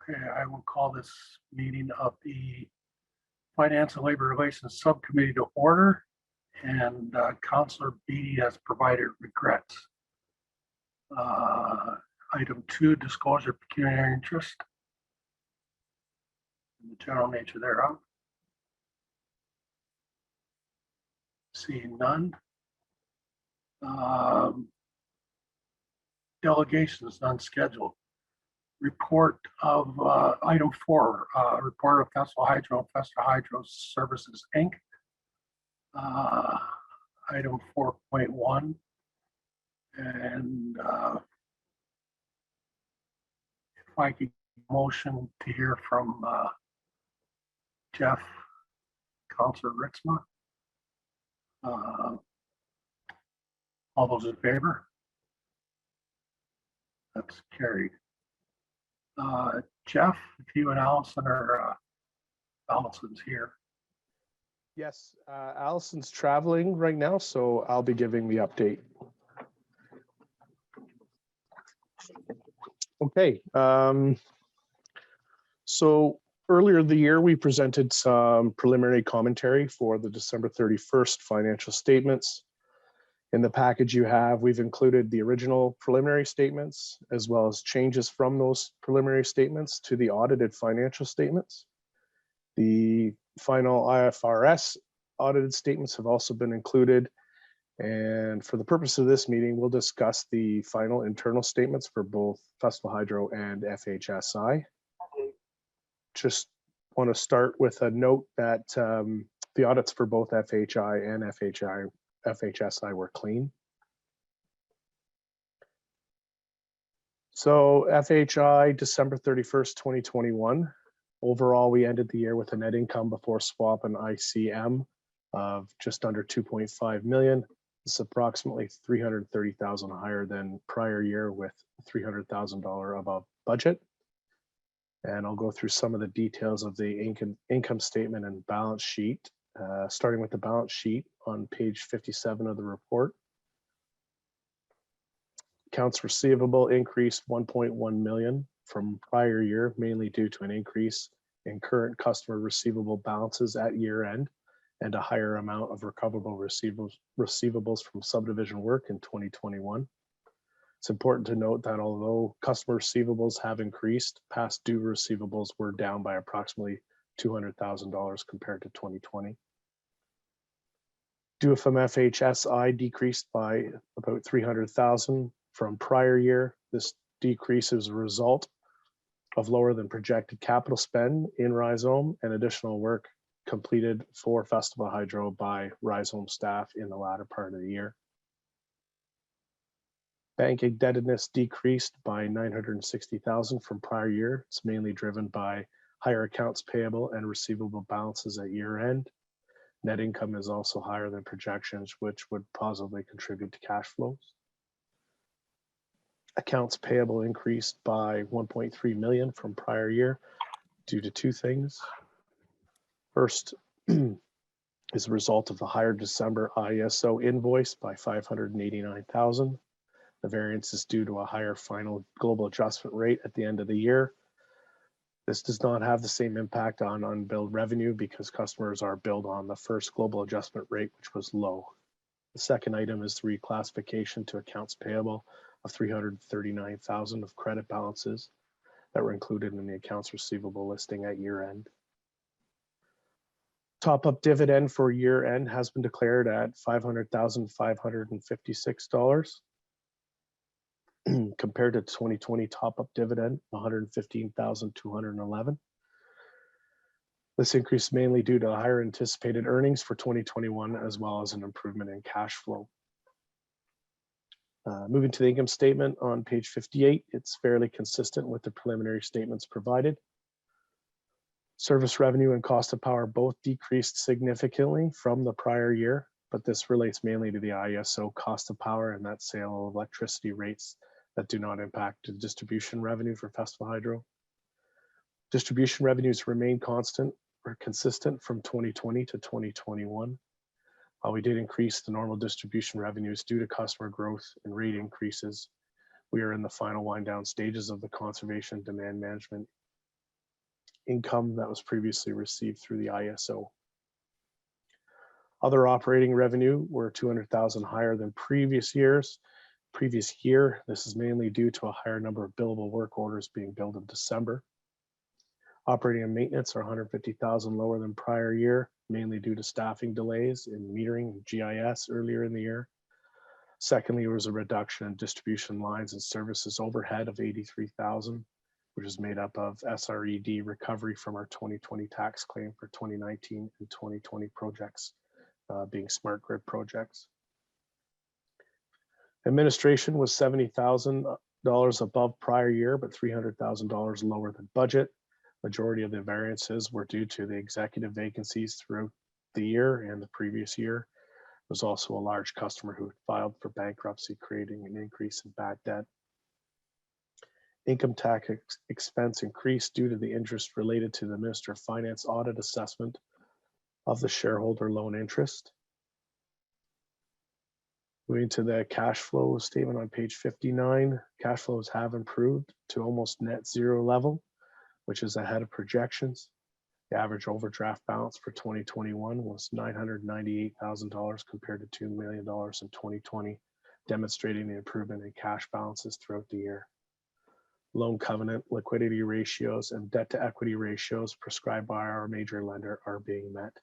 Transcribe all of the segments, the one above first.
Okay, I will call this meeting of the Finance and Labor Relations Subcommittee to order, and Councillor Beatty has provided regrets. Item 2, disclosure of pecuniary interest and the general nature thereof. Seeing none. Delegations none scheduled. Report of item 4, report of Festival Hydro and Festa Hydro Services Inc. Item 4.1, and if I could motion to hear from Jeff, Councillor Ritzma. All those in favor? That's carried. Jeff, if you and Allison are, Allison's here. Yes, Allison's traveling right now, so I'll be giving the update. Okay, so earlier the year, we presented some preliminary commentary for the December 31st financial statements. In the package you have, we've included the original preliminary statements, as well as changes from those preliminary statements to the audited financial statements. The final IFRS audited statements have also been included. And for the purpose of this meeting, we'll discuss the final internal statements for both Festival Hydro and FHSI. Just want to start with a note that the audits for both FHI and FHSI were clean. So FHI, December 31st, 2021. Overall, we ended the year with a net income before swap and ICM of just under 2.5 million. It's approximately 330,000 higher than prior year, with $300,000 above budget. And I'll go through some of the details of the income statement and balance sheet, starting with the balance sheet on page 57 of the report. Accounts receivable increased 1.1 million from prior year, mainly due to an increase in current customer receivable balances at year end and a higher amount of recoverable receivables from subdivision work in 2021. It's important to note that although customer receivables have increased, past due receivables were down by approximately $200,000 compared to 2020. Due from FHSI decreased by about 300,000 from prior year. This decrease is a result of lower than projected capital spend in Rhizome and additional work completed for Festival Hydro by Rhizome staff in the latter part of the year. Bank indebtedness decreased by 960,000 from prior year. It's mainly driven by higher accounts payable and receivable balances at year end. Net income is also higher than projections, which would positively contribute to cash flows. Accounts payable increased by 1.3 million from prior year due to two things. First is a result of the higher December ISO invoice by 589,000. The variance is due to a higher final global adjustment rate at the end of the year. This does not have the same impact on unbilled revenue because customers are billed on the first global adjustment rate, which was low. The second item is the reclassification to accounts payable of 339,000 of credit balances that were included in the accounts receivable listing at year end. Top-up dividend for year end has been declared at $500,556 compared to 2020 top-up dividend, $115,211. This increase is mainly due to higher anticipated earnings for 2021, as well as an improvement in cash flow. Moving to the income statement on page 58, it's fairly consistent with the preliminary statements provided. Service revenue and cost of power both decreased significantly from the prior year, but this relates mainly to the ISO cost of power and that sale of electricity rates that do not impact the distribution revenue for Festival Hydro. Distribution revenues remain constant or consistent from 2020 to 2021. While we did increase the normal distribution revenues due to customer growth and rate increases, we are in the final wind down stages of the conservation demand management income that was previously received through the ISO. Other operating revenue were $200,000 higher than previous year. This is mainly due to a higher number of billable work orders being billed in December. Operating and maintenance are $150,000 lower than prior year, mainly due to staffing delays in metering and GIS earlier in the year. Secondly, there was a reduction in distribution lines and services overhead of $83,000, which is made up of SRED recovery from our 2020 tax claim for 2019 and 2020 projects, being smart grid projects. Administration was $70,000 above prior year, but $300,000 lower than budget. Majority of the variances were due to the executive vacancies throughout the year and the previous year. There was also a large customer who filed for bankruptcy, creating an increase in bad debt. Income tax expense increased due to the interest related to the Minister of Finance audit assessment of the shareholder loan interest. Moving to the cash flow statement on page 59, cash flows have improved to almost net zero level, which is ahead of projections. The average overdraft balance for 2021 was $998,000 compared to $2 million in 2020, demonstrating the improvement in cash balances throughout the year. Loan covenant liquidity ratios and debt to equity ratios prescribed by our major lender are being met.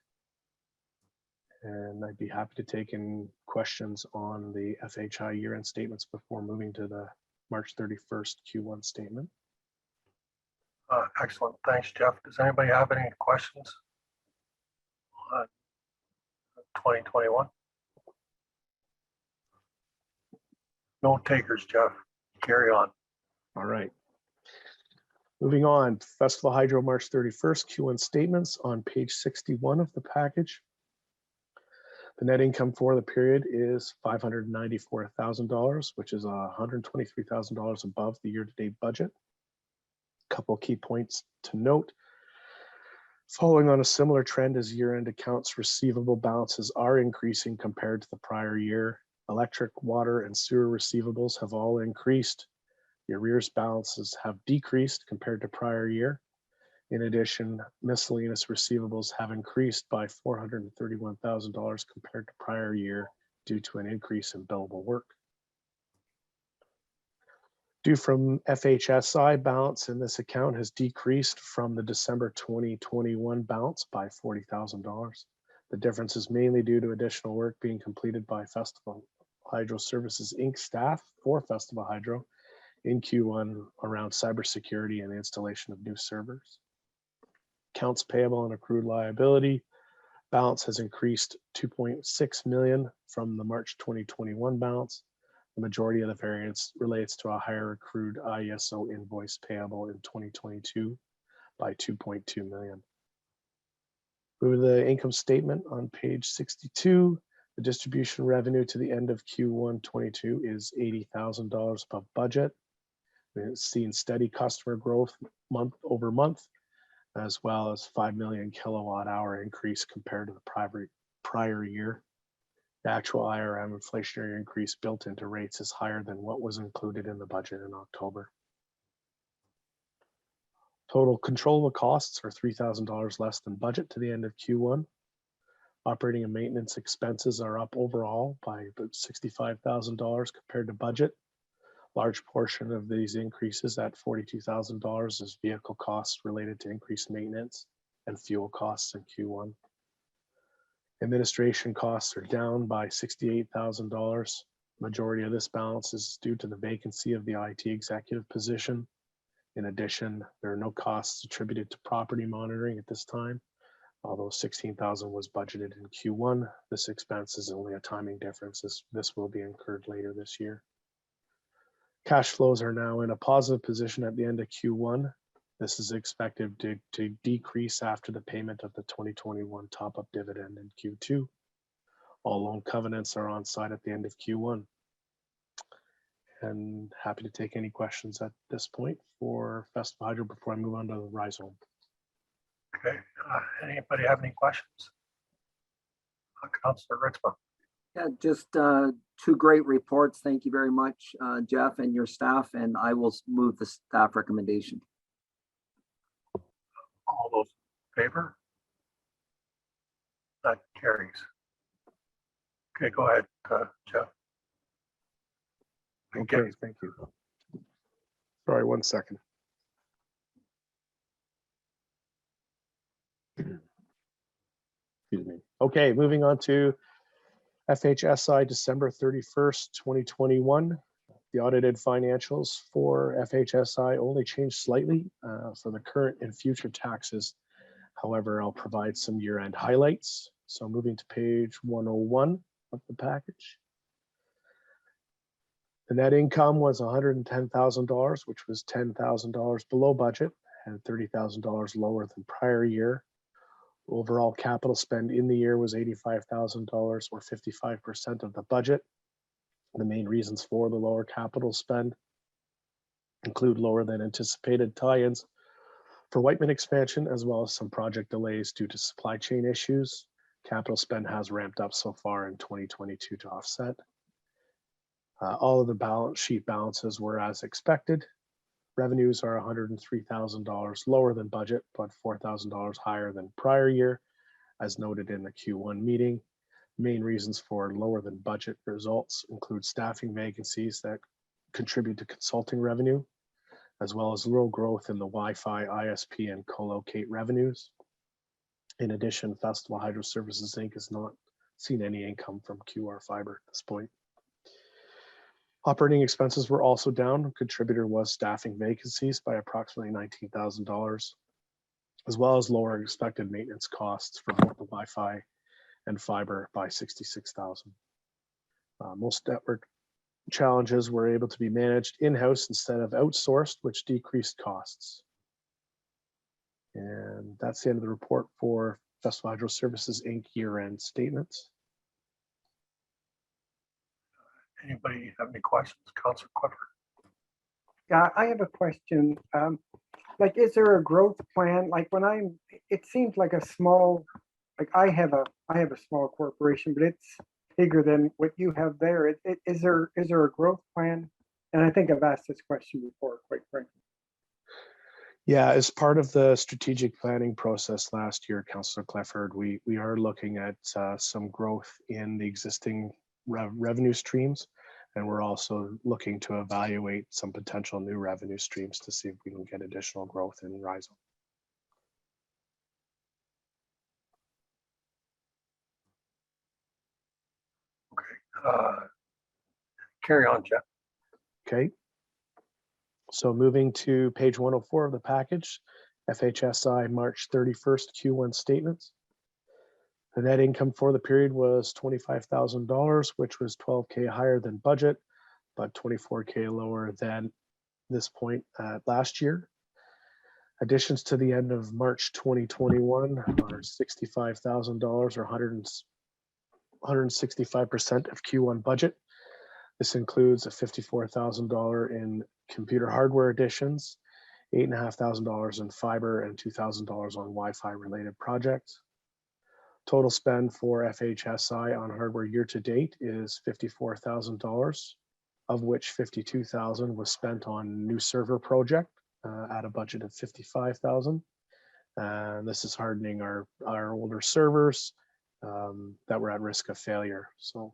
And I'd be happy to take in questions on the FHI year-end statements before moving to the March 31st Q1 statement. Excellent. Thanks, Jeff. Does anybody have any questions on 2021? No takers, Jeff. Carry on. All right. Moving on, Festival Hydro March 31st Q1 statements on page 61 of the package. The net income for the period is $594,000, which is $123,000 above the year-to-date budget. Couple key points to note. Following on a similar trend as year-end accounts receivable balances are increasing compared to the prior year. Electric, water, and sewer receivables have all increased. The arrears balances have decreased compared to prior year. In addition, miscellaneous receivables have increased by $431,000 compared to prior year due to an increase in billable work. Due from FHSI balance in this account has decreased from the December 2021 balance by $40,000. The difference is mainly due to additional work being completed by Festival Hydro Services Inc. staff for Festival Hydro in Q1 around cybersecurity and the installation of new servers. Accounts payable and accrued liability balance has increased $2.6 million from the March 2021 balance. The majority of the variance relates to a higher accrued ISO invoice payable in 2022 by $2.2 million. Moving to the income statement on page 62, the distribution revenue to the end of Q1 22 is $80,000 above budget. We've seen steady customer growth month over month, as well as 5 million kilowatt hour increase compared to the prior year. The actual IRM inflationary increase built into rates is higher than what was included in the budget in October. Total controllable costs are $3,000 less than budget to the end of Q1. Operating and maintenance expenses are up overall by about $65,000 compared to budget. Large portion of these increases at $42,000 is vehicle costs related to increased maintenance and fuel costs in Q1. Administration costs are down by $68,000. Majority of this balance is due to the vacancy of the IT executive position. In addition, there are no costs attributed to property monitoring at this time. Although $16,000 was budgeted in Q1, this expense is only a timing difference. This will be incurred later this year. Cash flows are now in a positive position at the end of Q1. This is expected to decrease after the payment of the 2021 top-up dividend in Q2. All loan covenants are on site at the end of Q1. And happy to take any questions at this point for Festival Hydro before I move on to the Rise Home. Okay, anybody have any questions? Councillor Ritzman. Yeah, just two great reports. Thank you very much, Jeff and your staff, and I will move the staff recommendation. All Favor? That carries. Okay, go ahead, Jeff. Okay, thank you. Sorry, 1 second. Excuse me. Okay, moving on to FHSI December 31st, 2021. The audited financials for FHSI only changed slightly for the current and future taxes. However, I'll provide some year-end highlights. So moving to page 101 of the package. The net income was $110,000, which was $10,000 below budget and $30,000 lower than prior year. Overall capital spend in the year was $85,000 or 55% of the budget. The main reasons for the lower capital spend include lower than anticipated tie-ins for Whiteman expansion, as well as some project delays due to supply chain issues. Capital spend has ramped up so far in 2022 to offset. All of the balance sheet balances were as expected. Revenues are $103,000 lower than budget, but $4,000 higher than prior year, as noted in the Q1 meeting. Main reasons for lower than budget results include staffing vacancies that contribute to consulting revenue, as well as low growth in the Wi-Fi, ISP, and co-locate revenues. In addition, Festival Hydro Services Inc. has not seen any income from QR Fiber at this point. Operating expenses were also down. Contributor was staffing vacancies by approximately $19,000, as well as lower expected maintenance costs for both the Wi-Fi and fiber by $66,000. Most network challenges were able to be managed in-house instead of outsourced, which decreased costs. And that's the end of the report for Festival Hydro Services Inc. year-end statements. Anybody have any questions? Councilor Clifford. Yeah, I have a question. Like, is there a growth plan? Like it seems like a small, like I have a small corporation, but it's bigger than what you have there. Is there a growth plan? And I think I've asked this question before, quite frankly. Yeah, as part of the strategic planning process last year, Councillor Clifford, we are looking at some growth in the existing revenue streams, and we're also looking to evaluate some potential new revenue streams to see if we can get additional growth in RISO. Okay, carry on, Jeff. Okay. So moving to page 104 of the package, FHSI March 31st Q1 statements. The net income for the period was $25,000, which was $12K higher than budget, but $24K lower than this point last year. Additions to the end of March 2021 are $65,000 or 165% of Q1 budget. This includes a $54,000 in computer hardware additions, $8,500 in fiber, and $2,000 on Wi-Fi related projects. Total spend for FHSI on hardware year to date is $54,000, of which $52,000 was spent on new server project at a budget of $55,000. And this is hardening our older servers that were at risk of failure. So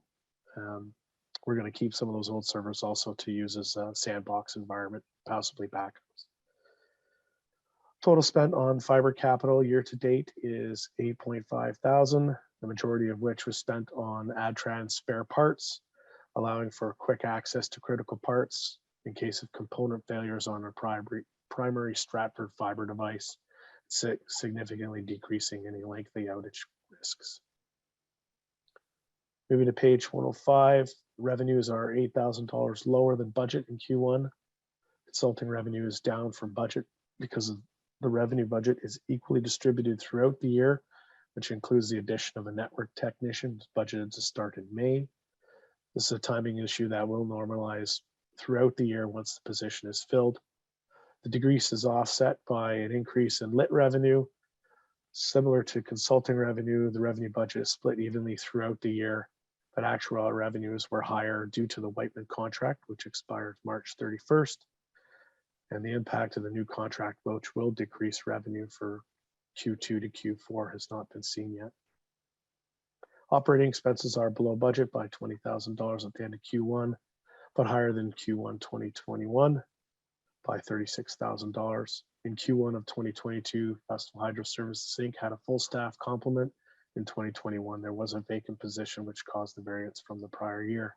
we're going to keep some of those old servers also to use as a sandbox environment, possibly backups. Total spent on fiber capital year to date is $8,500, the majority of which was spent on AdTrans spare parts, allowing for quick access to critical parts in case of component failures on our primary Stratford fiber device, significantly decreasing any lengthy outage risks. Moving to page 105, revenues are $8,000 lower than budget in Q1. Consulting revenue is down from budget because of the revenue budget is equally distributed throughout the year, which includes the addition of a network technician budgeted to start in May. This is a timing issue that will normalize throughout the year once the position is filled. The decrease is offset by an increase in lit revenue. Similar to consulting revenue, the revenue budget is split evenly throughout the year, but actual revenues were higher due to the Whiteman contract, which expired March 31st. And the impact of the new contract, which will decrease revenue for Q2 to Q4 has not been seen yet. Operating expenses are below budget by $20,000 at the end of Q1, but higher than Q1 2021 by $36,000. In Q1 of 2022, Festival Hydro Services Inc. had a full staff complement. In 2021, there was a vacant position which caused the variance from the prior year.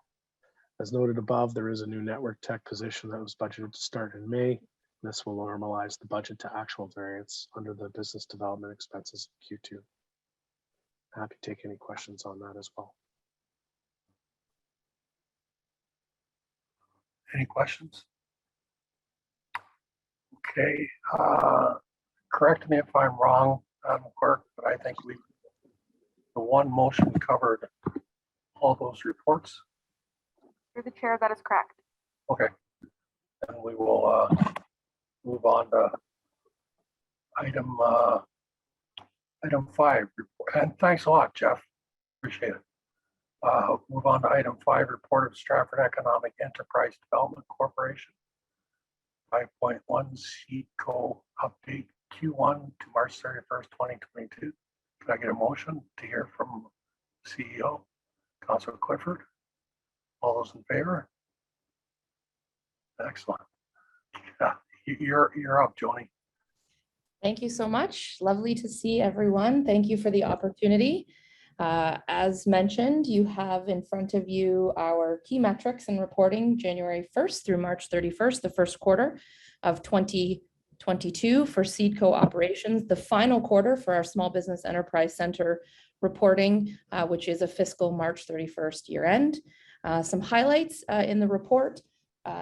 As noted above, there is a new network tech position that was budgeted to start in May. This will normalize the budget to actual variance under the business development expenses of Q2. Happy to take any questions on that as well. Any questions? Okay, correct me if I'm wrong, Madam Clerk, but I think the one motion covered all those reports. Through the chair, that is correct. Okay, and we will move on to item 5. And thanks a lot, Jeff. Appreciate it. Move on to item 5, report of Stratford Economic Enterprise Development Corporation. 5.1 Seedco update Q1 to March 31st, 2022. Can I get a motion to hear from CEO, Councilor Clifford? All those in favor? Excellent. Yeah, you're up, Joni. Thank you so much. Lovely to see everyone. Thank you for the opportunity. As mentioned, you have in front of you our key metrics and reporting January 1st through March 31st, the first quarter of 2022 for Seedco operations, the final quarter for our Small Business Enterprise Center reporting, which is a fiscal March 31st year end. Some highlights in the report.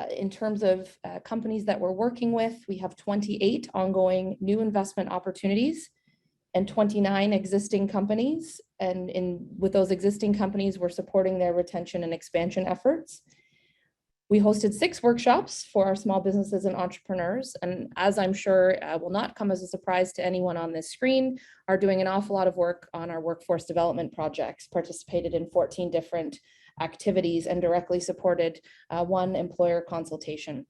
In terms of companies that we're working with, we have 28 ongoing new investment opportunities and 29 existing companies. And with those existing companies, we're supporting their retention and expansion efforts. We hosted 6 workshops for our small businesses and entrepreneurs. And as I'm sure will not come as a surprise to anyone on this screen, are doing an awful lot of work on our workforce development projects, participated in 14 different activities and directly supported 1 employer consultation.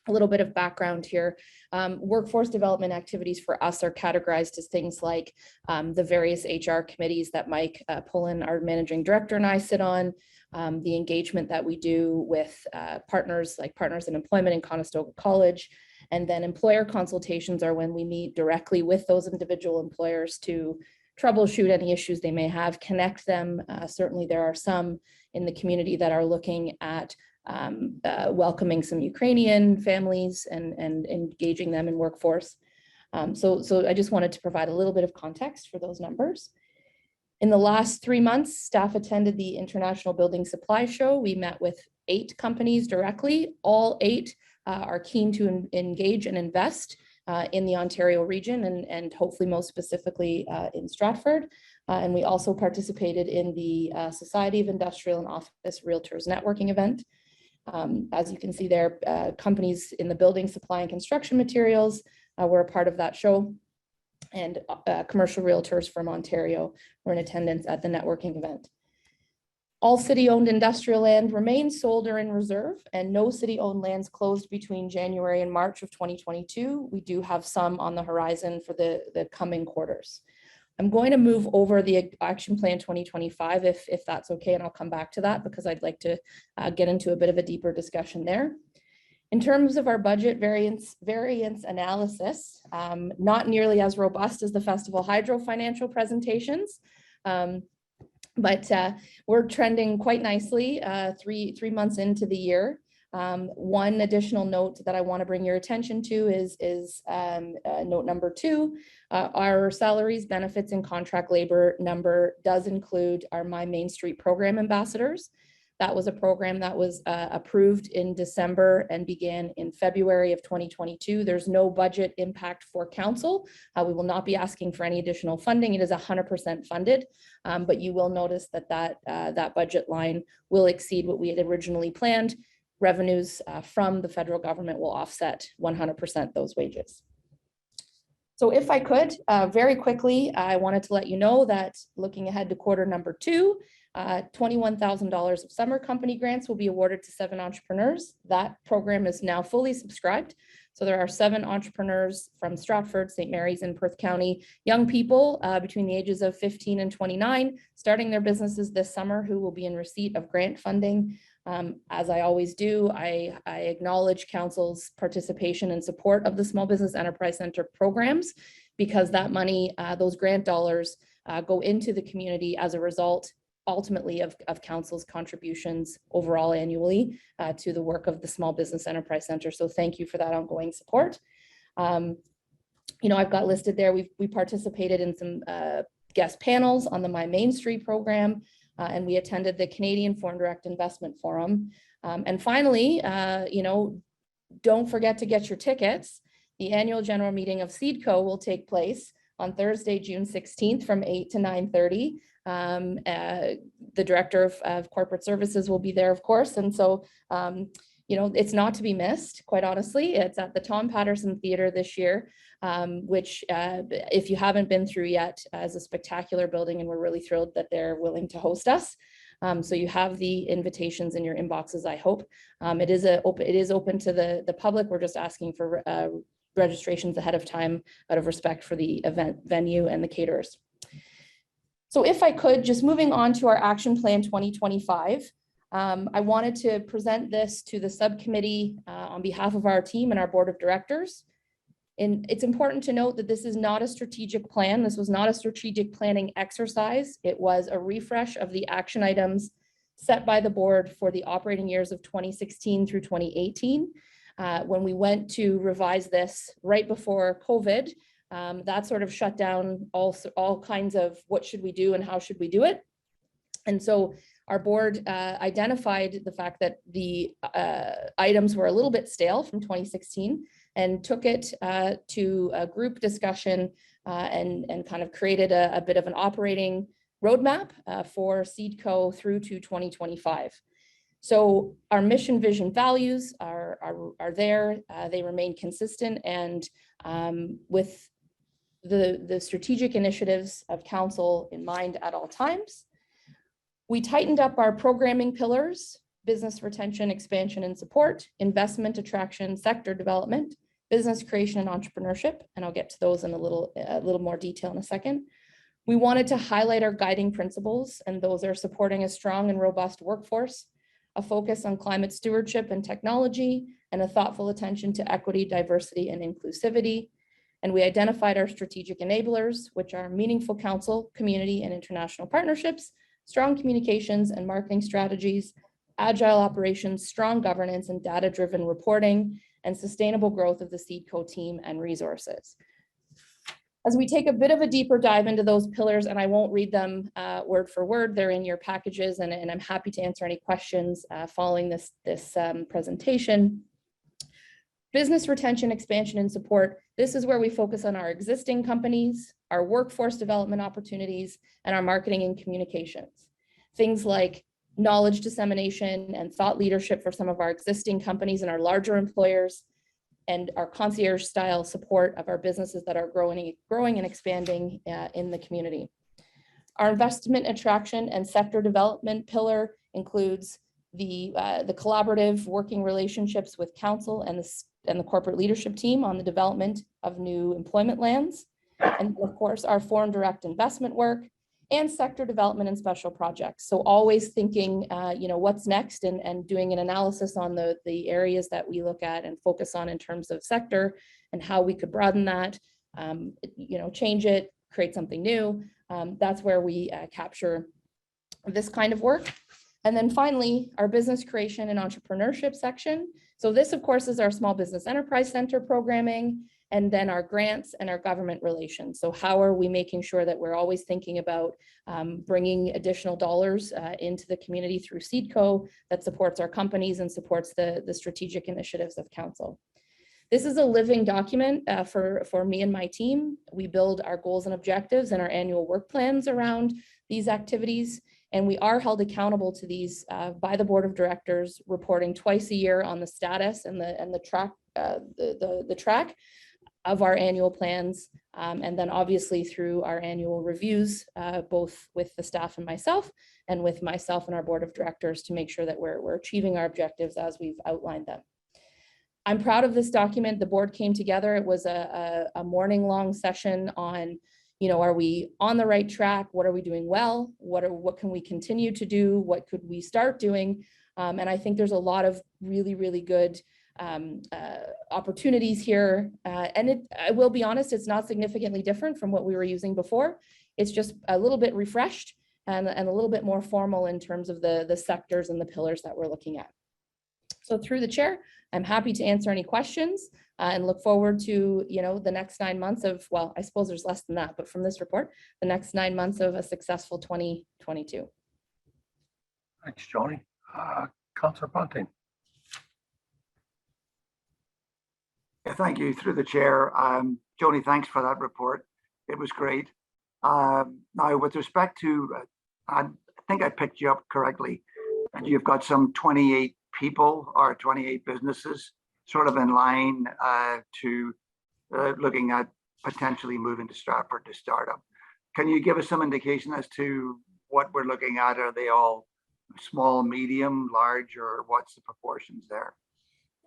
A little bit of background here. Workforce development activities for us are categorized as things like the various HR committees that Mike Pullen, our managing director, and I sit on, the engagement that we do with partners like Partners in Employment in Conestoga College, and then employer consultations are when we meet directly with those individual employers to troubleshoot any issues they may have, connect them. Certainly there are some in the community that are looking at welcoming some Ukrainian families and engaging them in workforce. So I just wanted to provide a little bit of context for those numbers. In the last 3 months, staff attended the International Building Supply Show. We met with 8 companies directly. All 8 are keen to engage and invest in the Ontario region and hopefully most specifically in Stratford. And we also participated in the Society of Industrial and Office Realtors networking event. As you can see there, companies in the building supply and construction materials were a part of that show, and commercial realtors from Ontario were in attendance at the networking event. All city-owned industrial land remains sold or in reserve, and no city-owned lands closed between January and March of 2022. We do have some on the horizon for the coming quarters. I'm going to move over the action plan 2025 if that's okay, and I'll come back to that because I'd like to get into a bit of a deeper discussion there. In terms of our budget variance analysis, not nearly as robust as the Festival Hydro financial presentations, but we're trending quite nicely 3 months into the year. One additional note that I want to bring your attention to is note number 2. Our salaries, benefits, and contract labor number does include our My Main Street program ambassadors. That was a program that was approved in December and began in February of 2022. There's no budget impact for council. We will not be asking for any additional funding. It is 100% funded, but you will notice that that budget line will exceed what we had originally planned. Revenues from the federal government will offset 100% those wages. So if I could, very quickly, I wanted to let you know that looking ahead to quarter number 2, $21,000 of summer company grants will be awarded to 7 entrepreneurs. That program is now fully subscribed. So there are 7 entrepreneurs from Stratford, St. Mary's, and Perth County, young people between the ages of 15 and 29, starting their businesses this summer, who will be in receipt of grant funding. As I always do, I acknowledge Council's participation and support of the Small Business Enterprise Center programs, because that money, those grant dollars, go into the community as a result, ultimately, of Council's contributions overall annually to the work of the Small Business Enterprise Center. So thank you for that ongoing support. You know, I've got listed there, we participated in some guest panels on the My Main Street program, and we attended the Canadian Foreign Direct Investment Forum. And finally, you know, don't forget to get your tickets. The annual general meeting of Seedco will take place on Thursday, June 16th from 8 to 9:30. The Director of Corporate Services will be there, of course. And so, you know, it's not to be missed, quite honestly. It's at the Tom Patterson Theatre this year, which if you haven't been through yet, is a spectacular building, and we're really thrilled that they're willing to host us. So you have the invitations in your inboxes, I hope. It is open to the public. We're just asking for registrations ahead of time out of respect for the event venue and the caterers. So if I could, just moving on to our action plan 2025, I wanted to present this to the subcommittee on behalf of our team and our board of directors. And it's important to note that this is not a strategic plan. This was not a strategic planning exercise. It was a refresh of the action items set by the board for the operating years of 2016 through 2018. When we went to revise this right before COVID, that sort of shut down all kinds of what should we do and how should we do it. And so our board identified the fact that the items were a little bit stale from 2016 and took it to a group discussion and kind of created a bit of an operating roadmap for Seedco through to 2025. So our mission, vision, values are there. They remain consistent, and with the strategic initiatives of council in mind at all times. We tightened up our programming pillars: business retention, expansion and support, investment, attraction, sector development, business creation and entrepreneurship. And I'll get to those in a little more detail in a second. We wanted to highlight our guiding principles, and those are supporting a strong and robust workforce, a focus on climate stewardship and technology, and a thoughtful attention to equity, diversity, and inclusivity. And we identified our strategic enablers, which are meaningful council, community, and international partnerships, strong communications and marketing strategies, agile operations, strong governance and data-driven reporting, and sustainable growth of the Seedco team and resources. As we take a bit of a deeper dive into those pillars, and I won't read them word for word, they're in your packages, and I'm happy to answer any questions following this presentation. Business retention, expansion, and support. This is where we focus on our existing companies, our workforce development opportunities, and our marketing and communications. Things like knowledge dissemination and thought leadership for some of our existing companies and our larger employers, and our concierge style support of our businesses that are growing and expanding in the community. Our investment attraction and sector development pillar includes the collaborative working relationships with council and the corporate leadership team on the development of new employment lands. And of course, our foreign direct investment work and sector development and special projects. So always thinking, you know, what's next, and doing an analysis on the areas that we look at and focus on in terms of sector and how we could broaden that, you know, change it, create something new. That's where we capture this kind of work. And then finally, our business creation and entrepreneurship section. So this, of course, is our Small Business Enterprise Center programming, and then our grants and our government relations. So how are we making sure that we're always thinking about bringing additional dollars into the community through Seedco that supports our companies and supports the strategic initiatives of council. This is a living document for me and my team. We build our goals and objectives and our annual work plans around these activities. And we are held accountable to these by the board of directors, reporting twice a year on the status and the track of our annual plans, and then obviously through our annual reviews, both with the staff and myself and our board of directors, to make sure that we're achieving our objectives as we've outlined them. I'm proud of this document. The board came together. It was a morning long session on, are we on the right track? What are we doing well? What can we continue to do? What could we start doing? And I think there's a lot of really, really good opportunities here. And I will be honest, it's not significantly different from what we were using before. It's just a little bit refreshed and a little bit more formal in terms of the sectors and the pillars that we're looking at. So through the chair, I'm happy to answer any questions and look forward to, the next 9 months of, well, I suppose there's less than that, but from this report, the next 9 months of a successful 2022. Thanks, Joni. Councillor Bunting. Yeah, thank you. Through the chair, Joni, thanks for that report. It was great. Now, with respect to, I think I picked you up correctly, and you've got some 28 people or 28 businesses sort of in line to looking at potentially moving to Stratford to start up. Can you give us some indication as to what we're looking at? Are they all small, medium, large, or what's the proportions there?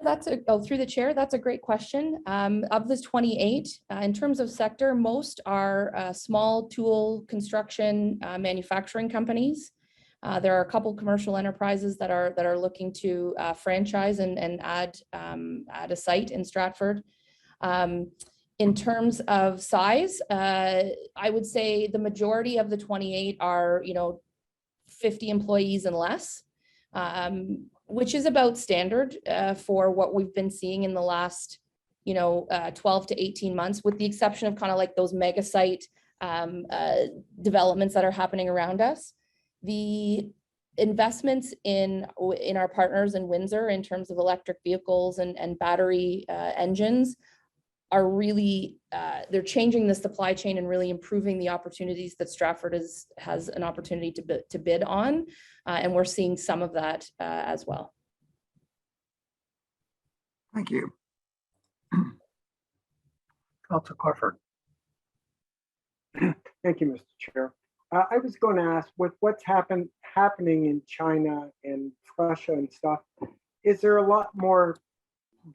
Through the chair, that's a great question. Of the 28, in terms of sector, most are small tool construction manufacturing companies. There are a couple commercial enterprises that are looking to franchise and add a site in Stratford. In terms of size, I would say the majority of the 28 are 50 employees and less, which is about standard for what we've been seeing in the last 12 to 18 months, with the exception of kind of like those mega site developments that are happening around us. The investments in our partners in Windsor in terms of electric vehicles and battery engines are really, they're changing the supply chain and really improving the opportunities that Stratford has an opportunity to bid on. And we're seeing some of that as well. Thank you. Councillor Clifford. Thank you, Mr. Chair. I was going to ask, with what's happening in China and Russia and stuff, is there a lot more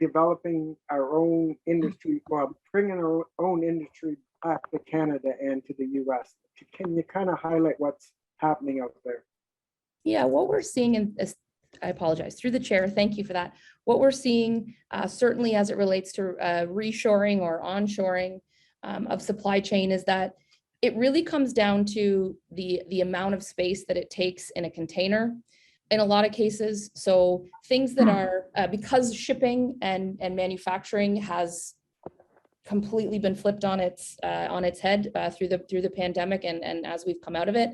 developing our own industry, well, bringing our own industry back to Canada and to the US? Can you kind of highlight what's happening out there? Yeah, what we're seeing I apologize, through the chair, thank you for that. What we're seeing, certainly as it relates to reshoring or onshoring of supply chain, is that it really comes down to the amount of space that it takes in a container in a lot of cases. So things that are, because shipping and manufacturing has completely been flipped on its head through the pandemic and as we've come out of it.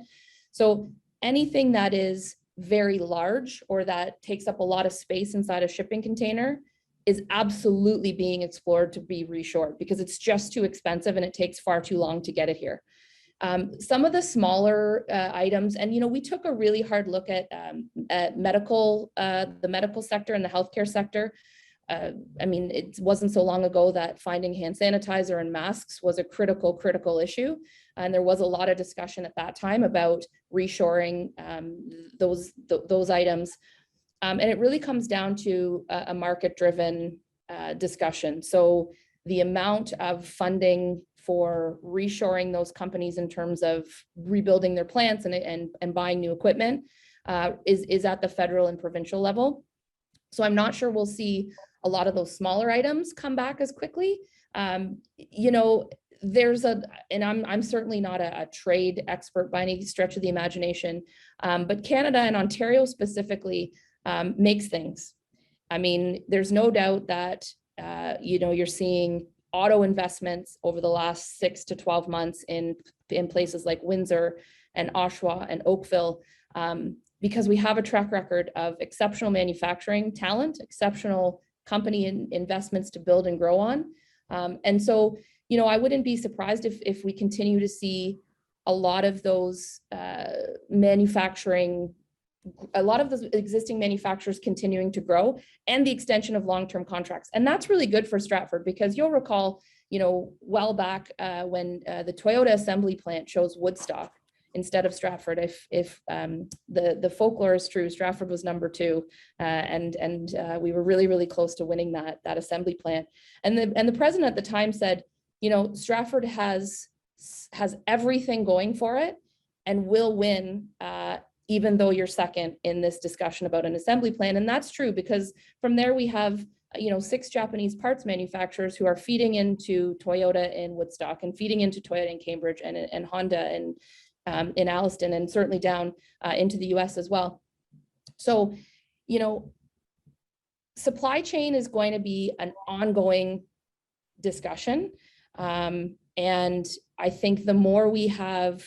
So anything that is very large or that takes up a lot of space inside a shipping container is absolutely being explored to be reshored, because it's just too expensive and it takes far too long to get it here. Some of the smaller items, and we took a really hard look at the medical sector and the healthcare sector. I mean, it wasn't so long ago that finding hand sanitizer and masks was a critical issue. And there was a lot of discussion at that time about reshoring those items. And it really comes down to a market-driven discussion. So the amount of funding for reshoring those companies in terms of rebuilding their plants and buying new equipment is at the federal and provincial level. So I'm not sure we'll see a lot of those smaller items come back as quickly. There's and I'm certainly not a trade expert by any stretch of the imagination, but Canada and Ontario specifically makes things. I mean, there's no doubt that, you're seeing auto investments over the last 6 to 12 months in places like Windsor and Oshawa and Oakville, because we have a track record of exceptional manufacturing talent, exceptional company investments to build and grow on. And so, I wouldn't be surprised if we continue to see a lot of those existing manufacturers continuing to grow, and the extension of long-term contracts. And that's really good for Stratford, because you'll recall, well back when the Toyota assembly plant chose Woodstock, instead of Stratford. If the folklore is true, Stratford was number 2, and we were really, really close to winning that assembly plant. And the president at the time said, you know, Stratford has everything going for it and will win, even though you're second in this discussion about an assembly plant. And that's true, because from there we have, you know, 6 Japanese parts manufacturers who are feeding into Toyota in Woodstock and feeding into Toyota in Cambridge and Honda in Alliston, and certainly down into the US as well. So, you know, supply chain is going to be an ongoing discussion. And I think the more we have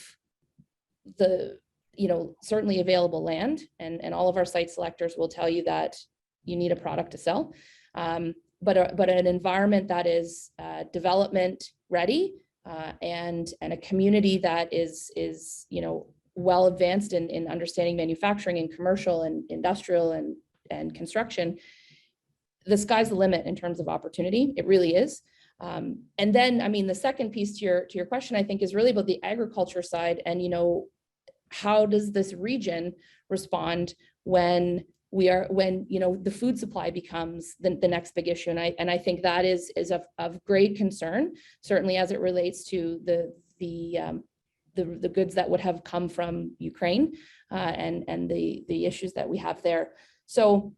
the, you know, certainly available land, and all of our site selectors will tell you that you need a product to sell, but an environment that is development ready, and a community that is you know, well advanced in understanding manufacturing and commercial and industrial and construction. The sky's the limit in terms of opportunity. It really is. And then, I mean, the second piece to your question, I think, is really about the agriculture side. And, you know, how does this region respond when you know, the food supply becomes the next big issue? And I think that is of great concern, certainly as it relates to the goods that would have come from Ukraine, and the issues that we have there. So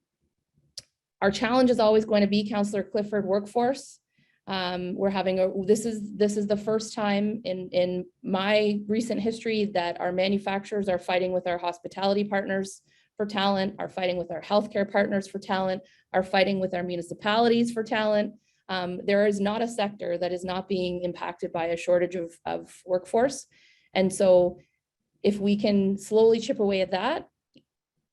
our challenge is always going to be, Councillor Clifford, workforce. We're having this is the first time in my recent history that our manufacturers are fighting with our hospitality partners for talent, are fighting with our healthcare partners for talent, are fighting with our municipalities for talent. There is not a sector that is not being impacted by a shortage of workforce. And so if we can slowly chip away at that,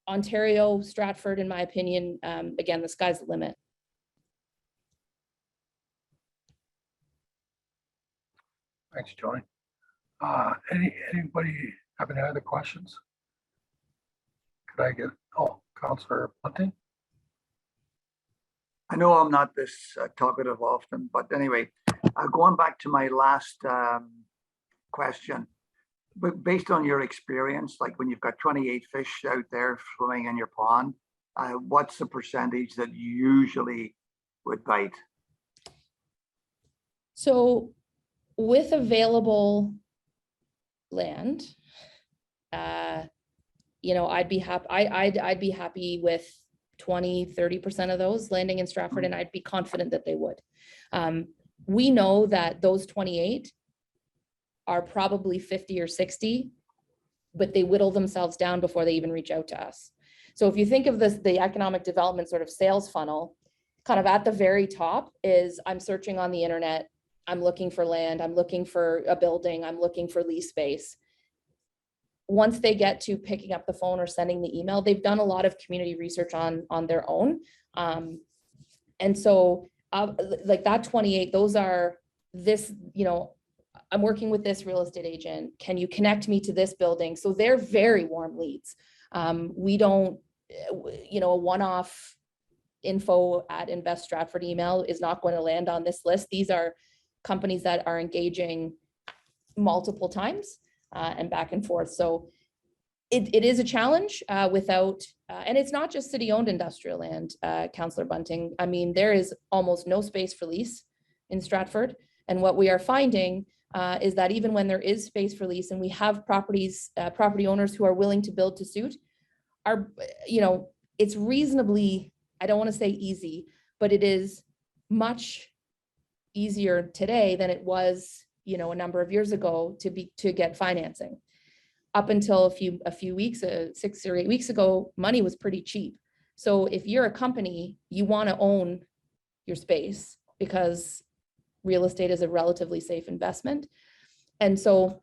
Ontario, Stratford, in my opinion, again, the sky's the limit. Thanks, Joni. Anybody have any other questions? Could I get, Councillor Bunting? I know I'm not this talkative often, but anyway, going back to my last question, but based on your experience, like when you've got 28 fish out there swimming in your pond, what's the percentage that you usually would bite? So with available land, you know, I'd be happy. I'd be happy with 20–30% of those landing in Stratford, and I'd be confident that they would. We know that those 28 are probably 50 or 60, but they whittle themselves down before they even reach out to us. So if you think of this, the economic development sort of sales funnel, kind of at the very top is, I'm searching on the internet, I'm looking for land, I'm looking for a building, I'm looking for lease space. Once they get to picking up the phone or sending the email, they've done a lot of community research on their own. And so like that 28, those are this, you know, I'm working with this real estate agent. Can you connect me to this building? So they're very warm leads. We don't, you know, a one-off info@Invest Stratford email is not going to land on this list. These are companies that are engaging multiple times and back and forth. So it is a challenge without, and it's not just city-owned industrial land, Councillor Bunting. I mean, there is almost no space for lease in Stratford. And what we are finding is that even when there is space for lease and we have properties, property owners who are willing to build to suit, are, you know, it's reasonably, I don't want to say easy, but it is much easier today than it was, you know, a number of years ago to get financing. Up until a few weeks, 6 or 8 weeks ago, money was pretty cheap. So if you're a company, you want to own your space because real estate is a relatively safe investment. And so,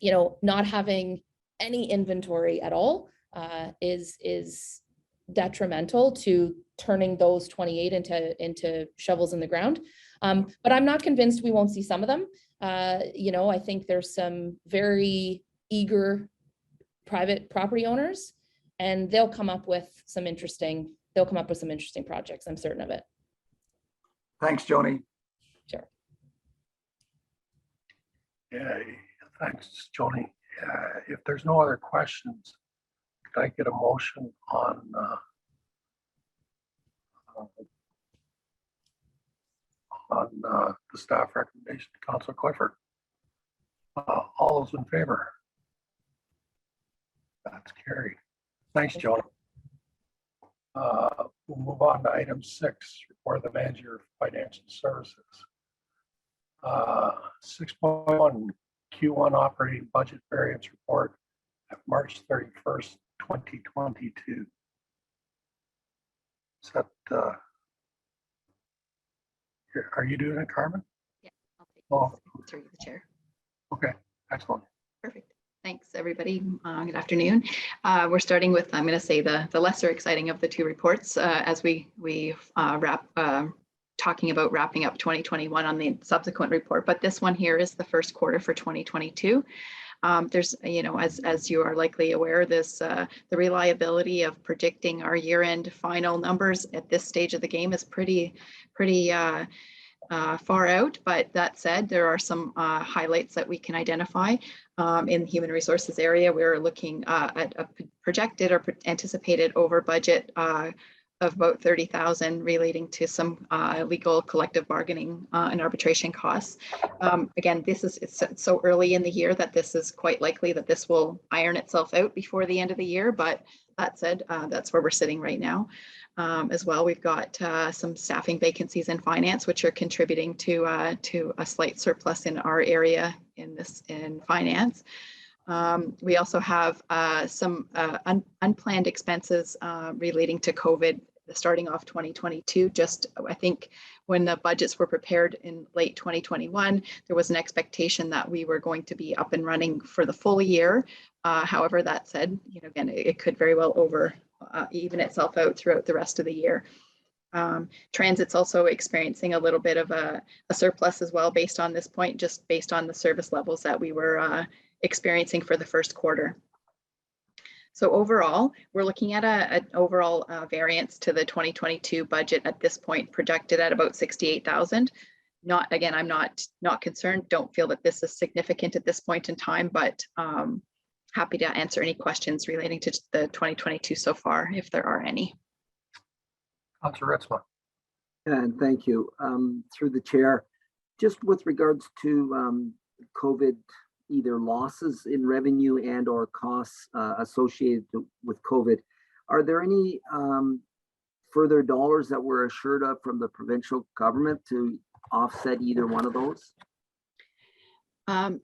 you know, not having any inventory at all is detrimental to turning those 28 into shovels in the ground. But I'm not convinced we won't see some of them. You know, I think there's some very eager private property owners, and they'll come up with some interesting projects. I'm certain of it. Thanks, Joni. Sure. Yeah, thanks, Joni. If there's no other questions, could I get a motion on the staff recommendation to Councilor Clifford? All those in favor? That's carried. Thanks, Joan. We'll move on to item 6, report of the manager of financial services. 6.1 Q1 operating budget variance report at March 31st, 2022. Is that, are you doing it, Carmen? Yeah, I'll take Oh, this through the chair. okay, excellent. Perfect. Thanks, everybody. Good afternoon. We're starting with, I'm going to say, the lesser exciting of the two reports as we wrap talking about wrapping up 2021 on the subsequent report. But this one here is the first quarter for 2022. There's, you know, as you are likely aware, this the reliability of predicting our year-end final numbers at this stage of the game is pretty far out. But that said, there are some highlights that we can identify. In the human resources area, we're looking at a projected or anticipated over budget of about 30,000 relating to some legal collective bargaining and arbitration costs. Again, it's so early in the year that this is quite likely that this will iron itself out before the end of the year. But that said, that's where we're sitting right now. As well, we've got some staffing vacancies in finance, which are contributing to a slight surplus in our area in finance. We also have some unplanned expenses relating to COVID starting off 2022. Just, I think when the budgets were prepared in late 2021, there was an expectation that we were going to be up and running for the full year. However, that said, you know, again, it could very well even itself out throughout the rest of the year. Transit's also experiencing a little bit of a surplus as well based on this point, just based on the service levels that we were experiencing for the first quarter. So overall, we're looking at an overall variance to the 2022 budget at this point projected at about 68,000. Again, I'm not concerned. Don't feel that this is significant at this point in time, but happy to answer any questions relating to the 2022 so far, if there are any. Councilor Ritzman. And thank you. Through the chair, just with regards to COVID, either losses in revenue and or costs associated with COVID, are there any further dollars that we're assured of from the provincial government to offset either one of those?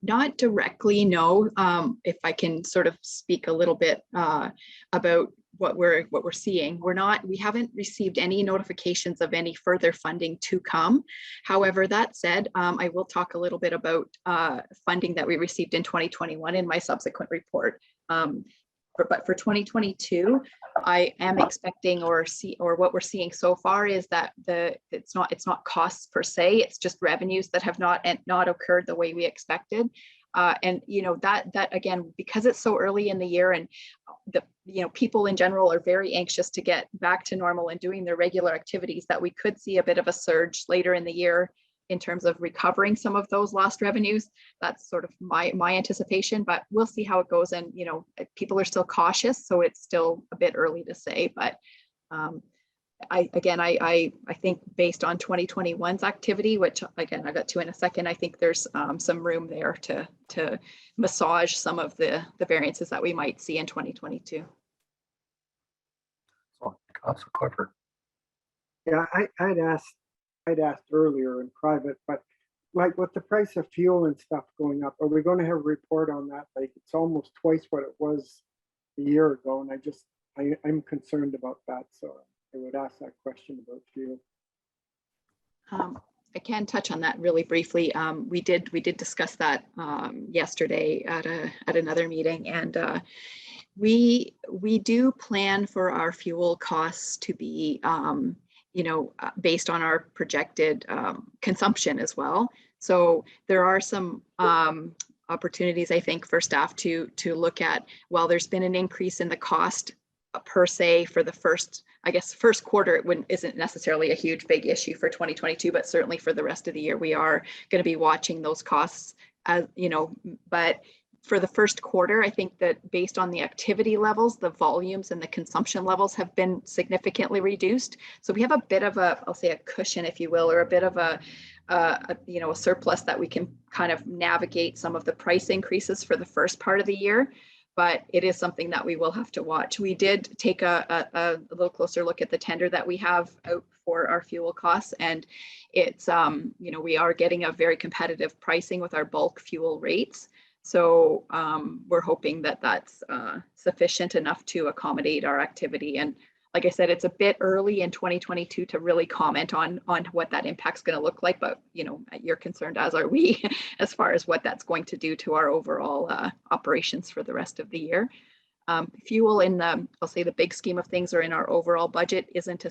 Not directly, no. If I can sort of speak a little bit about what we're seeing, we haven't received any notifications of any further funding to come. However, that said, I will talk a little bit about funding that we received in 2021 in my subsequent report. But for 2022, I am expecting or what we're seeing so far is that it's not costs per se, it's just revenues that have not occurred the way we expected. And you know that again, because it's so early in the year and people in general are very anxious to get back to normal and doing their regular activities, that we could see a bit of a surge later in the year in terms of recovering some of those lost revenues. That's sort of my anticipation, but we'll see how it goes. And people are still cautious, so it's still a bit early to say. But I think based on 2021's activity, which again I got to in a second, I think there's some room there to massage some of the variances that we might see in 2022. So, Councilor Clifford. Yeah, I'd asked earlier in private, but like with the price of fuel and stuff going up, are we going to have a report on that? Like it's almost twice what it was a year ago, and I'm concerned about that. So I would ask that question about fuel. I can touch on that really briefly. We did discuss that yesterday at another meeting, and we do plan for our fuel costs to be based on our projected consumption as well. So there are some opportunities, I think, for staff to look at. While there's been an increase in the cost per se for the first quarter, it isn't necessarily a huge big issue for 2022, but certainly for the rest of the year, we are going to be watching those costs, but for the first quarter, I think that based on the activity levels, the volumes and the consumption levels have been significantly reduced. So we have a bit of a, I'll say a cushion, if you will, or a bit of a surplus that we can kind of navigate some of the price increases for the first part of the year. But it is something that we will have to watch. We did take a little closer look at the tender that we have out for our fuel costs, and it's we are getting a very competitive pricing with our bulk fuel rates. So we're hoping that that's sufficient enough to accommodate our activity. And like I said, it's a bit early in 2022 to really comment on what that impact's going to look like, but you're concerned, as are we, as far as what that's going to do to our overall operations for the rest of the year. Fuel in the, I'll say the big scheme of things, or in our overall budget, isn't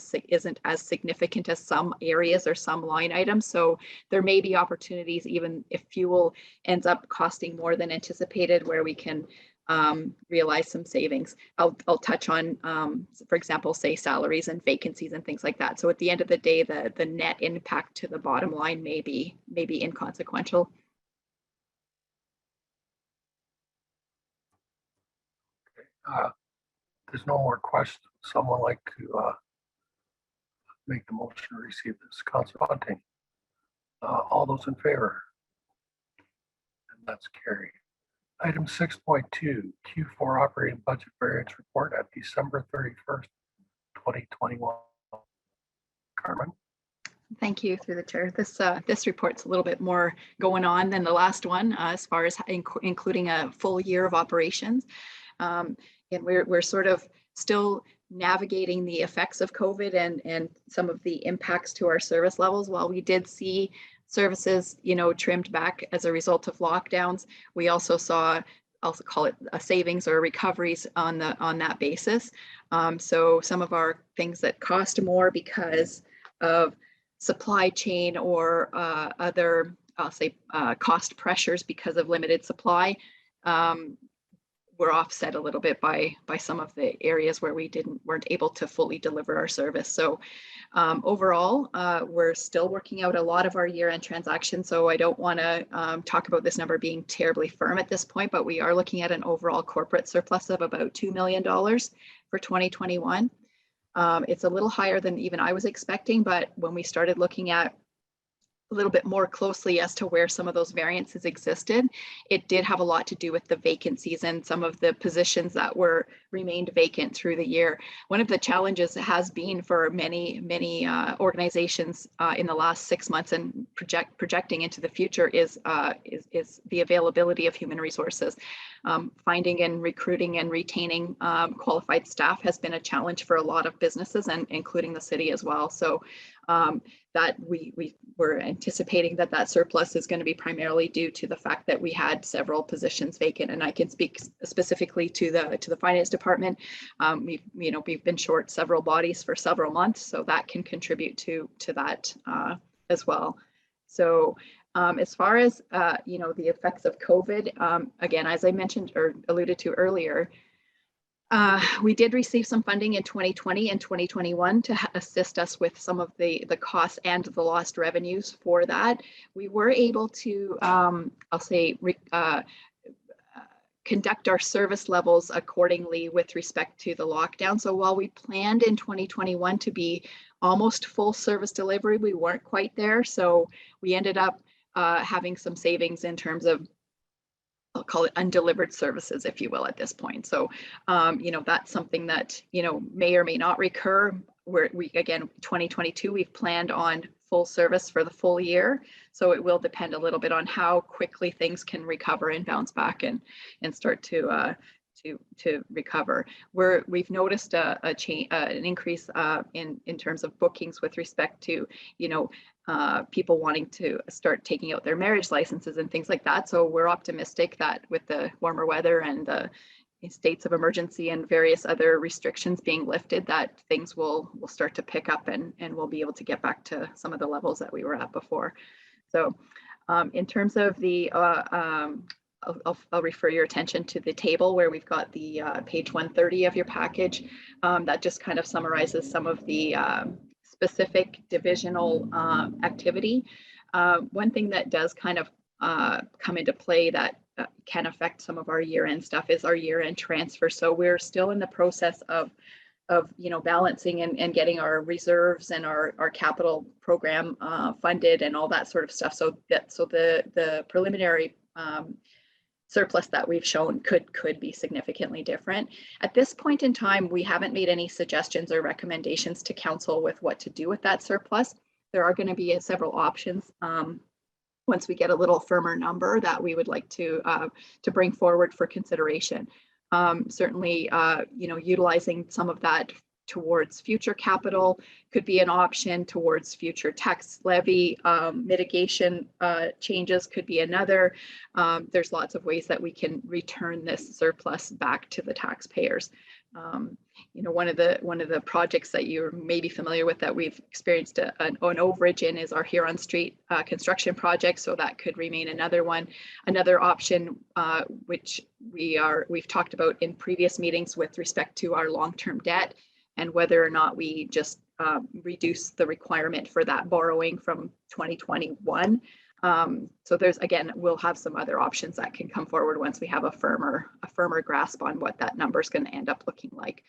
as significant as some areas or some line items. So there may be opportunities, even if fuel ends up costing more than anticipated, where we can realize some savings. I'll touch on, for example, say salaries and vacancies and things like that. So at the end of the day, the net impact to the bottom line may be inconsequential. There's no more questions. Someone like to make the motion to receive this? Councilor Bunting. All those in favor? And that's carried. Item 6.2, Q4 operating budget variance report at December 31st, 2021. Carmen. Thank you, through the chair. This report's a little bit more going on than the last one, as far as including a full year of operations. And we're sort of still navigating the effects of COVID and some of the impacts to our service levels. While we did see services, trimmed back as a result of lockdowns, we also saw, I'll call it a savings or recoveries on that basis. So some of our things that cost more because of supply chain or other, I'll say, cost pressures because of limited supply, were offset a little bit by some of the areas where we weren't able to fully deliver our service. So overall, we're still working out a lot of our year-end transactions. So I don't want to talk about this number being terribly firm at this point, but we are looking at an overall corporate surplus of about $2 million for 2021. It's a little higher than even I was expecting, but when we started looking at a little bit more closely as to where some of those variances existed, it did have a lot to do with the vacancies and some of the positions that remained vacant through the year. One of the challenges has been for many organizations in the last 6 months and projecting into the future is the availability of human resources. Finding and recruiting and retaining qualified staff has been a challenge for a lot of businesses, and including the city as well. So that we were anticipating that surplus is going to be primarily due to the fact that we had several positions vacant. And I can speak specifically to the finance department. We've been short several bodies for several months, so that can contribute to that as well. So as far as the effects of COVID, again, as I mentioned or alluded to earlier, we did receive some funding in 2020 and 2021 to assist us with some of the costs and the lost revenues for that. We were able to, I'll say, conduct our service levels accordingly with respect to the lockdown. So while we planned in 2021 to be almost full service delivery, we weren't quite there. So we ended up having some savings in terms of, I'll call it undelivered services, if you will, at this point. So, that's something that, may or may not recur. Again, 2022, we've planned on full service for the full year. So it will depend a little bit on how quickly things can recover and bounce back and start to recover. We've noticed an increase in terms of bookings with respect to, people wanting to start taking out their marriage licenses and things like that. So we're optimistic that with the warmer weather and the states of emergency and various other restrictions being lifted, that things will start to pick up and we'll be able to get back to some of the levels that we were at before. So in terms of the I'll refer your attention to the table where we've got the page 130 of your package. That just kind of summarizes some of the specific divisional activity. One thing that does kind of come into play that can affect some of our year-end stuff is our year-end transfer. So we're still in the process of balancing and getting our reserves and our capital program funded and all that sort of stuff. So the preliminary surplus that we've shown could be significantly different. At this point in time, we haven't made any suggestions or recommendations to council with what to do with that surplus. There are going to be several options once we get a little firmer number that we would like to bring forward for consideration. Certainly, utilizing some of that towards future capital could be an option, towards future tax levy mitigation changes could be another. There's lots of ways that we can return this surplus back to the taxpayers. One of the projects that you're maybe familiar with that we've experienced an overage in is our Huron Street construction project. So that could remain another one. Another option, which we've talked about in previous meetings with respect to our long-term debt and whether or not we just reduce the requirement for that borrowing from 2021. So we'll have some other options that can come forward once we have a firmer grasp on what that number is going to end up looking like.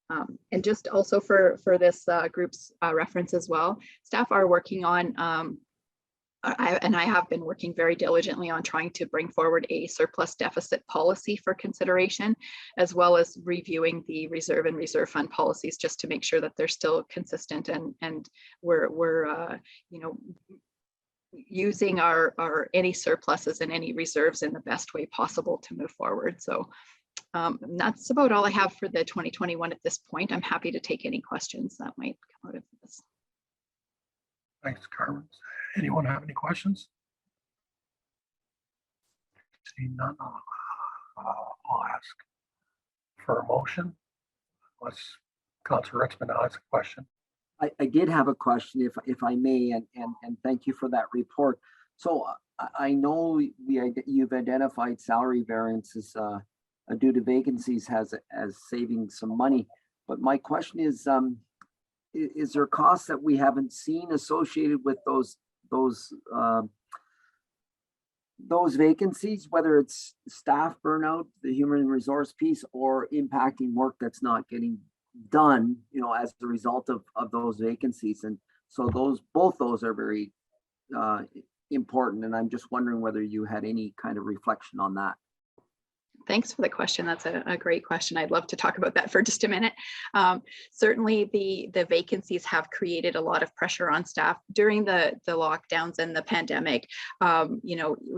And just also for this group's reference as well, staff are working on, I have been working very diligently on trying to bring forward a surplus deficit policy for consideration, as well as reviewing the reserve and reserve fund policies just to make sure that they're still consistent and we're using our any surpluses and any reserves in the best way possible to move forward. So that's about all I have for the 2021 at this point. I'm happy to take any questions that might come out of this. Thanks, Carmen. Anyone have any questions? Seeing none, I'll ask for a motion. Unless Councillor Ritzman has a question. I did have a question, if I may, and thank you for that report. So I know you've identified salary variances due to vacancies as saving some money, but my question is there costs that we haven't seen associated with those vacancies, whether it's staff burnout, the human resource piece, or impacting work that's not getting done, as a result of those vacancies? And so both those are very important, and I'm just wondering whether you had any kind of reflection on that. Thanks for the question. That's a great question. I'd love to talk about that for just a minute. Certainly the vacancies have created a lot of pressure on staff during the lockdowns and the pandemic.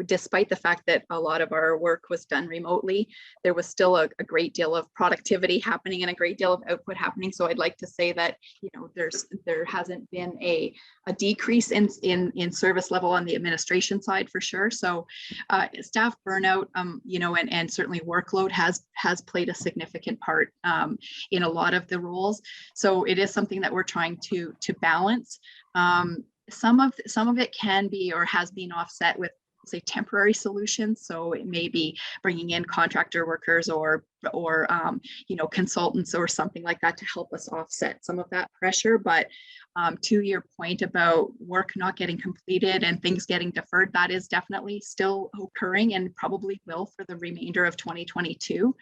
Despite the fact that a lot of our work was done remotely, there was still a great deal of productivity happening and a great deal of output happening. So I'd like to say that, there hasn't been a decrease in service level on the administration side for sure. So staff burnout, and certainly workload has played a significant part in a lot of the roles. So it is something that we're trying to balance. Some of it can be or has been offset with, say, temporary solutions. So it may be bringing in contractor workers or consultants or something like that to help us offset some of that pressure. But to your point about work not getting completed and things getting deferred, that is definitely still occurring and probably will for the remainder of 2022.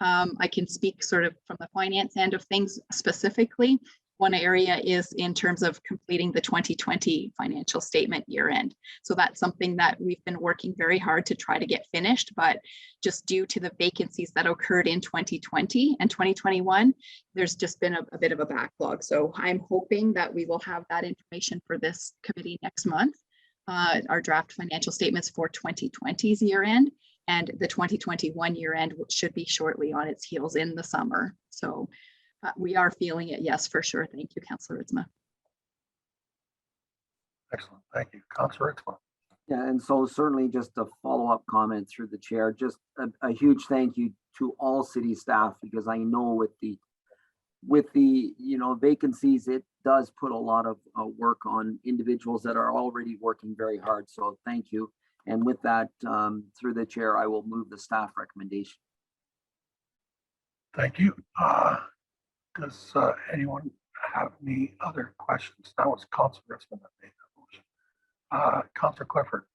I can speak sort of from the finance end of things specifically. One area is in terms of completing the 2020 financial statement year end. So that's something that we've been working very hard to try to get finished, but just due to the vacancies that occurred in 2020 and 2021, there's just been a bit of a backlog. So I'm hoping that we will have that information for this committee next month, our draft financial statements for 2020's year end, and the 2021 year end, which should be shortly on its heels in the summer. So we are feeling it, yes, for sure. Thank you, Councillor Ritzma. Excellent, thank you. Councillor Ritzma. Yeah, and so certainly just a follow-up comment through the chair, just a huge thank you to all city staff, because I know with the vacancies, it does put a lot of work on individuals that are already working very hard. So thank you. And with that, through the chair, I will move the staff recommendation. Thank you. Does anyone have any other questions? That was Councillor Ritzman that made that motion. Councillor Clifford.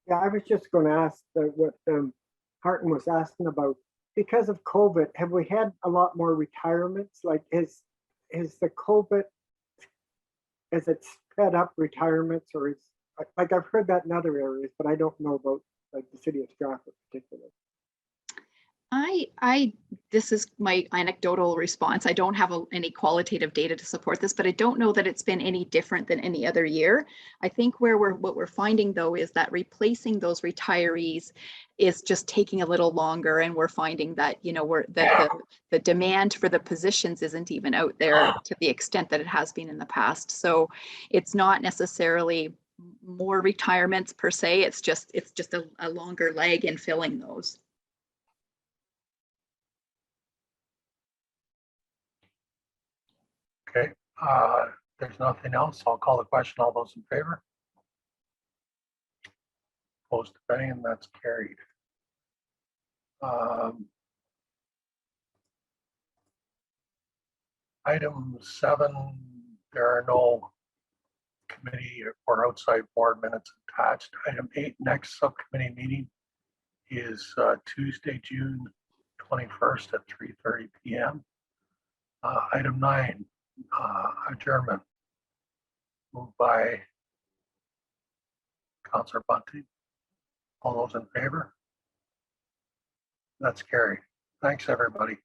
Yeah, I was just going to ask what Harton was asking about, because of COVID, have we had a lot more retirements? Like is the COVID, has it sped up retirements, or is, like I've heard that in other areas, but I don't know about like the city of Stratford particularly. This is my anecdotal response. I don't have any qualitative data to support this, but I don't know that it's been any different than any other year. I think what we're finding though is that replacing those retirees is just taking a little longer, and we're finding that, you know, the demand for the positions isn't even out there to the extent that it has been in the past. So it's not necessarily more retirements per se. It's just a longer lag in filling those. Okay, there's nothing else. I'll call the question. All those in favor? Opposed, if any, and that's carried. Item 7, there are no committee or outside board minutes attached. Item 8, next subcommittee meeting is Tuesday, June 21st at 3:30 p.m. Item 9, adjournment. Moved by Councillor Bunting. All those in favor? That's carried. Thanks, everybody.